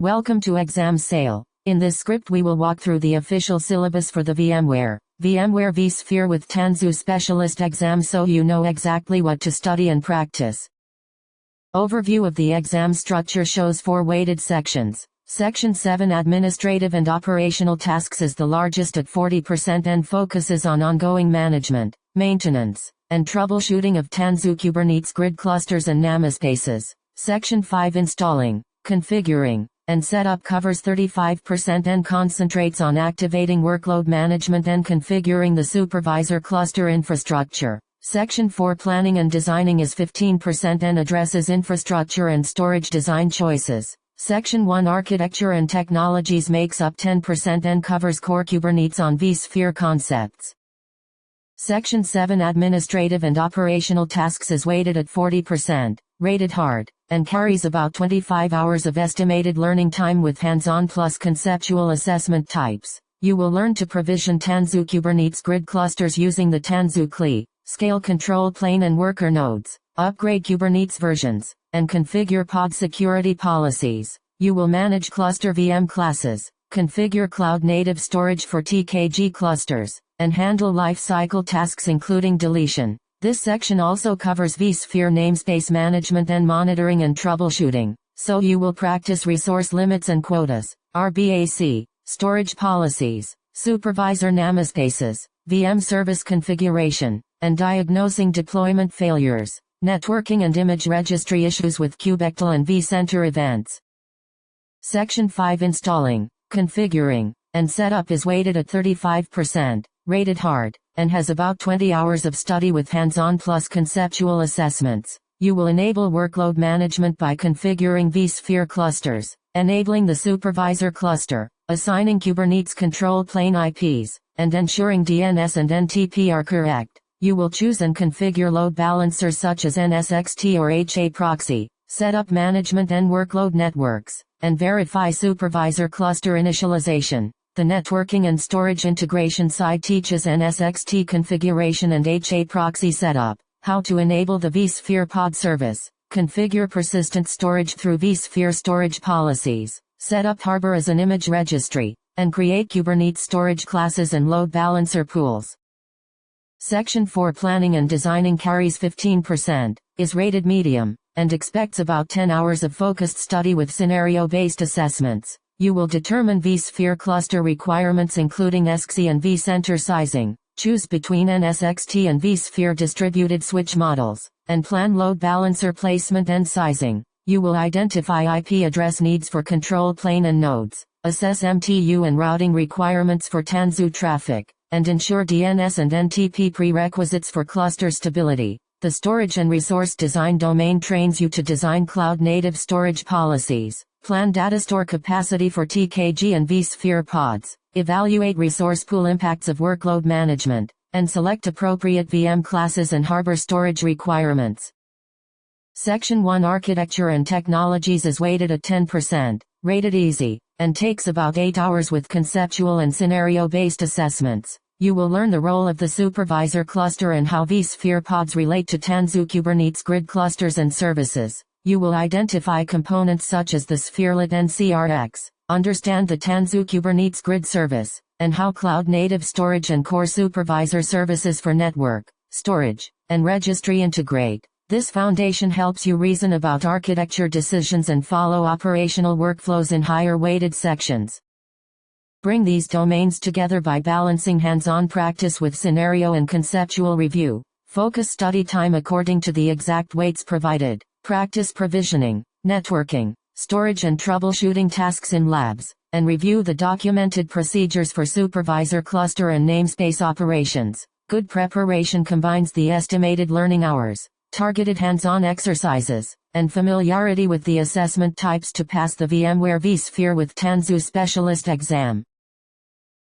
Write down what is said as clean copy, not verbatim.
Welcome to Exam Sale. In this script we will walk through the official syllabus for the VMware vSphere with Tanzu Specialist exam so you know exactly what to study and practice. Overview of the exam structure shows 4 weighted sections. Section 7 Administrative and Operational Tasks is the largest at 40% and focuses on ongoing management, maintenance, and troubleshooting of Tanzu Kubernetes grid clusters and namespaces. Section 5 Installing, Configuring, and Setup covers 35% and concentrates on activating workload management and configuring the supervisor cluster infrastructure. Section 4 Planning and Designing is 15% and addresses infrastructure and storage design choices. Section 1 Architecture and Technologies makes up 10% and covers core Kubernetes on vSphere concepts. Section 7 Administrative and Operational Tasks is weighted at 40%, rated hard, and carries about 25 hours of estimated learning time with hands-on plus conceptual assessment types. You will learn to provision Tanzu Kubernetes grid clusters using the Tanzu CLI, scale control plane and worker nodes, upgrade Kubernetes versions, and configure pod security policies. You will manage cluster VM classes, configure cloud-native storage for TKG clusters, and handle lifecycle tasks including deletion. This section also covers vSphere namespace management and monitoring and troubleshooting, so you will practice resource limits and quotas, RBAC, storage policies, supervisor namespaces, VM service configuration, and diagnosing deployment failures, networking and image registry issues with kubectl and vCenter events. Section 5 Installing, Configuring, and Setup is weighted at 35%, rated hard, and has about 20 hours of study with hands-on plus conceptual assessments. You will enable workload management by configuring vSphere clusters, enabling the supervisor cluster, assigning Kubernetes control plane IPs, and ensuring DNS and NTP are correct. You will choose and configure load balancers such as NSX-T or HA proxy, set up management and workload networks, and verify supervisor cluster initialization. The networking and storage integration side teaches NSX-T configuration and HA proxy setup, how to enable the vSphere pod service, configure persistent storage through vSphere storage policies, set up Harbor as an image registry, and create Kubernetes storage classes and load balancer pools. Section 4 Planning and Designing carries 15%, is rated medium, and expects about 10 hours of focused study with scenario-based assessments. You will determine vSphere cluster requirements including XC and vCenter sizing, choose between NSX-T and vSphere distributed switch models, and plan load balancer placement and sizing. You will identify IP address needs for control plane and nodes, assess MTU and routing requirements for Tanzu traffic, and ensure DNS and NTP prerequisites for cluster stability. The Storage and Resource Design domain trains you to design cloud-native storage policies, plan data store capacity for TKG and vSphere pods, evaluate resource pool impacts of workload management, and select appropriate VM classes and Harbor storage requirements. Section 1 Architecture and Technologies is weighted at 10%, rated easy, and takes about 8 hours with conceptual and scenario-based assessments. You will learn the role of the supervisor cluster and how vSphere pods relate to Tanzu Kubernetes grid clusters and services. You will identify components such as the Spherelet and CRX, understand the Tanzu Kubernetes grid service, and how cloud-native storage and core supervisor services for network, storage, and registry integrate. This foundation helps you reason about architecture decisions and follow operational workflows in higher weighted sections. Bring these domains together by balancing hands-on practice with scenario and conceptual review. Focus study time according to the exact weights provided. Practice provisioning, networking, storage and troubleshooting tasks in labs, and review the documented procedures for supervisor cluster and namespace operations. Good preparation combines the estimated learning hours, targeted hands-on exercises, and familiarity with the assessment types to pass the VMware vSphere with Tanzu Specialist exam.